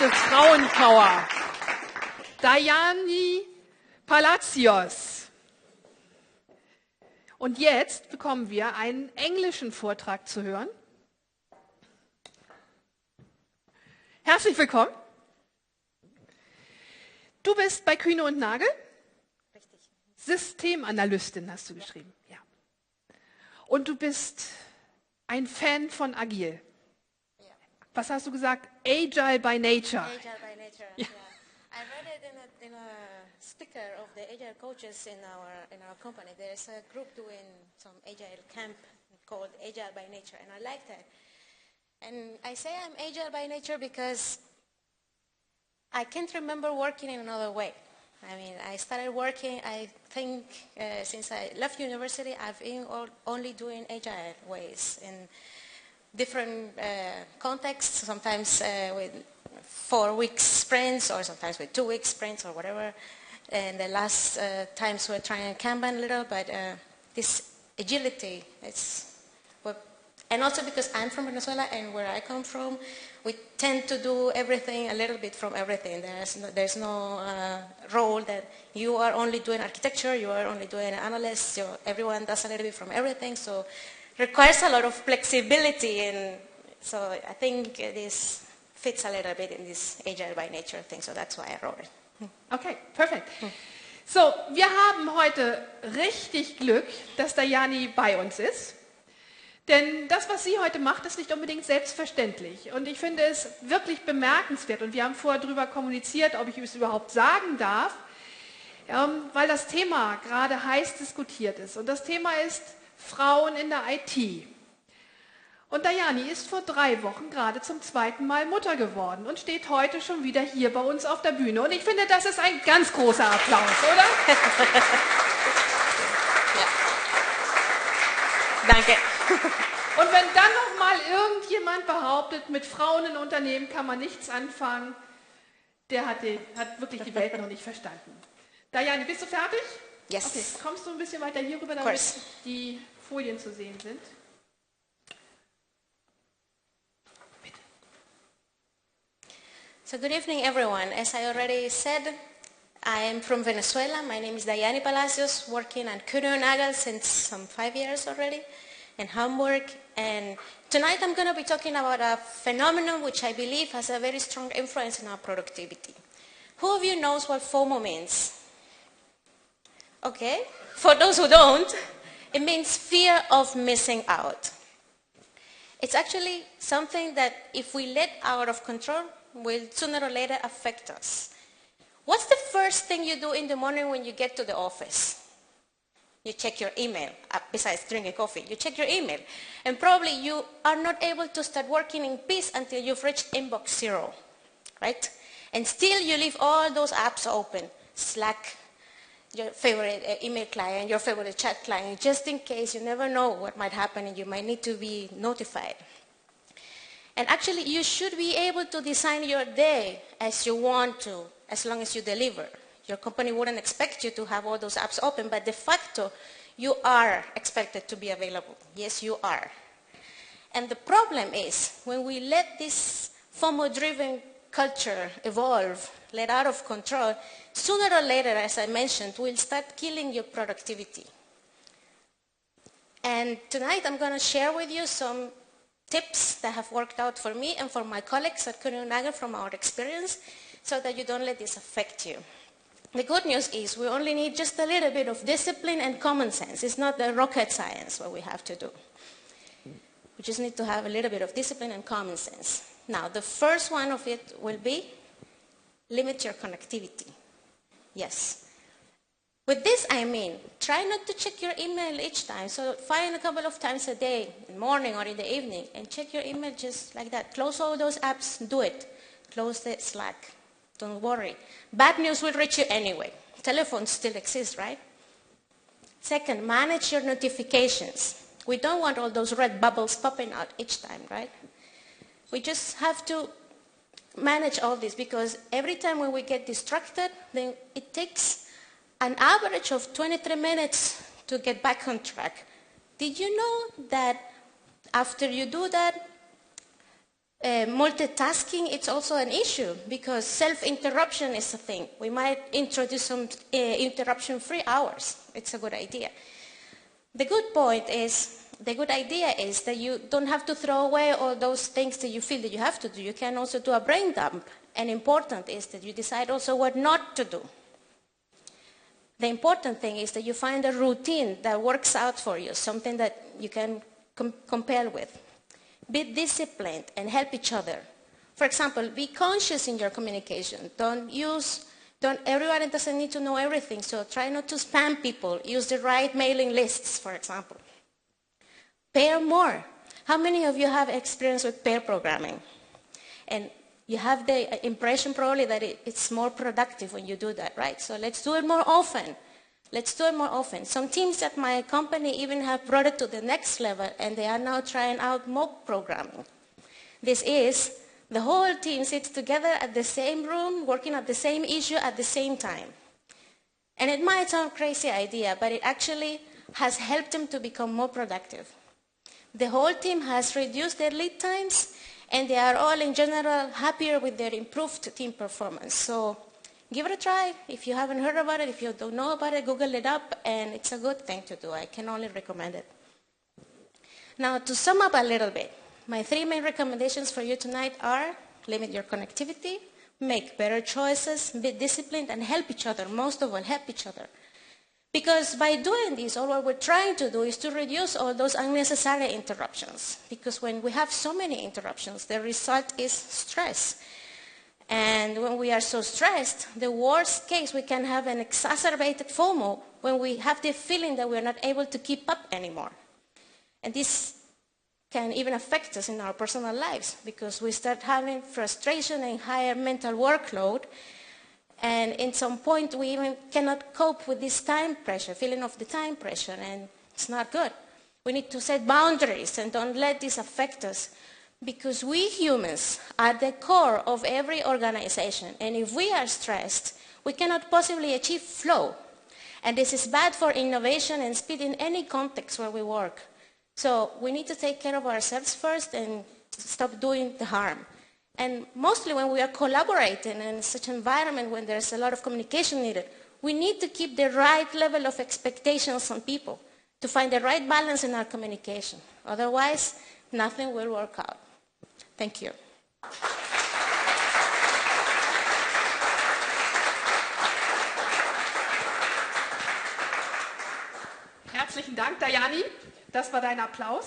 echte Frauenpower. Dajani Palacios. Und jetzt bekommen wir einen englischen Vortrag zu hören. Herzlich willkommen. Du bist bei Kühne und Nagel? Richtig. Systemanalystin hast du geschrieben. Ja. Und du bist ein Fan von Agil. Ja. Was hast du gesagt? Agile by nature. Agile by nature. Ja. Yeah. I read it in a sticker of the agile coaches in our company. There's a group doing some agile camp called Agile by Nature, and I like that. And I say I'm agile by nature because I can't remember working in another way. I mean, I started working, I think, since I left university, I've been only doing agile ways in different contexts, sometimes with 4-week sprints or sometimes with 2-week sprints or whatever. And the last times we're trying Kanban a little, but this agility, and also because I'm from Venezuela and where I come from, we tend to do everything a little bit from everything. There's no role that you are only doing architecture, you are only doing analysts, everyone does a little bit from everything, so it requires a lot of flexibility, and so I think this fits a little bit in this agile by nature thing, so that's why I wrote it. Okay, perfekt. So, wir haben heute richtig Glück, dass Dajani bei uns ist. Denn das, was sie heute macht, ist nicht unbedingt selbstverständlich. Und ich finde es wirklich bemerkenswert. Und wir haben vorher darüber kommuniziert, ob ich es überhaupt sagen darf, weil das Thema gerade heiß diskutiert ist. Und das Thema ist Frauen in der IT. Und Dajani ist vor 3 Wochen gerade zum 2. Mal Mutter geworden und steht heute schon wieder hier bei uns auf der Bühne. Und ich finde, das ist ein ganz großer Applaus, oder? Ja. Danke. Und wenn dann noch mal irgendjemand behauptet, mit Frauen in Unternehmen kann man nichts anfangen, der hat wirklich die Welt noch nicht verstanden. Dajani, bist du fertig? Yes. Okay, kommst du ein bisschen weiter hier rüber, damit die Folien zu sehen sind? Bitte. So good evening, everyone. As I already said, I am from Venezuela. My name is Dajani Palacios, working at Kühne und Nagel since some 5 years already in Hamburg. And tonight I'm going to be talking about a phenomenon which I believe has a very strong influence in our productivity. Who of you knows what FoMO means? Okay, for those who don't, it means fear of missing out. It's actually something that if we let out of control, will sooner or later affect us. What's the first thing you do in the morning when you get to the office? You check your email, besides drinking coffee. You check your email. And probably you are not able to start working in peace until you've reached inbox 0, right? And still you leave all those apps open. Slack, your favorite email client, your favorite chat client, just in case. You never know what might happen and you might need to be notified. And actually you should be able to design your day as you want to, as long as you deliver. Your company wouldn't expect you to have all those apps open, but de facto, you are expected to be available. Yes, you are. And the problem is, when we let this FOMO-driven culture evolve, let out of control, sooner or later, as I mentioned, we'll start killing your productivity. And tonight, I'm going to share with you some tips that have worked out for me and for my colleagues at Kühne und Nagel from our experience, so that you don't let this affect you. The good news is we only need just a little bit of discipline and common sense. It's not the rocket science what we have to do. We just need to have a little bit of discipline and common sense. Now, the first one of it will be limit your connectivity. Yes. With this, I mean, try not to check your email each time. So find a couple of times a day, in the morning or in the evening, and check your email just like that. Close all those apps, do it. Close the Slack. Don't worry. Bad news will reach you anyway. Telephones still exist, right? Second, manage your notifications. We don't want all those red bubbles popping out each time, right? We just have to manage all this, because every time when we get distracted, then it takes an average of 23 minutes to get back on track. Did you know that after you do that, multitasking, it's also an issue because self-interruption is a thing. We might introduce some interruption-free hours. It's a good idea. The good idea is that you don't have to throw away all those things that you feel that you have to do. You can also do a brain dump. And important is that you decide also what not to do. The important thing is that you find a routine that works out for you, something that you can compare with. Be disciplined and help each other. For example, be conscious in your communication. Everyone doesn't need to know everything, so try not to spam people. Use the right mailing lists, for example. Pair more. How many of you have experience with pair programming? And you have the impression probably that it's more productive when you do that, right? So let's do it more often. Let's do it more often. Some teams at my company even have brought it to the next level, and they are now trying out mock programming. This is the whole team sits together at the same room, working at the same issue at the same time. And it might sound a crazy idea, but it actually has helped them to become more productive. The whole team has reduced their lead times, and they are all in general happier with their improved team performance. So give it a try. If you haven't heard about it, if you don't know about it, Google it up, and it's a good thing to do. I can only recommend it. Now, to sum up a little bit, my 3 main recommendations for you tonight are limit your connectivity, make better choices, be disciplined, and help each other. Most of all, help each other. Because by doing this, all what we're trying to do is to reduce all those unnecessary interruptions. Because when we have so many interruptions, the result is stress. And when we are so stressed, the worst case, we can have an exacerbated FoMO when we have the feeling that we're not able to keep up anymore. And this can even affect us in our personal lives because we start having frustration and higher mental workload. And in some point, we even cannot cope with this time pressure, feeling of the time pressure, and it's not good. We need to set boundaries and don't let this affect us because we humans are the core of every organization. And if we are stressed, we cannot possibly achieve flow. And this is bad for innovation and speed in any context where we work. So we need to take care of ourselves first and stop doing the harm. And mostly when we are collaborating in such an environment when there's a lot of communication needed, we need to keep the right level of expectations on people to find the right balance in our communication. Otherwise, nothing will work out. Thank you. Herzlichen Dank, Dajani. Das war dein Applaus.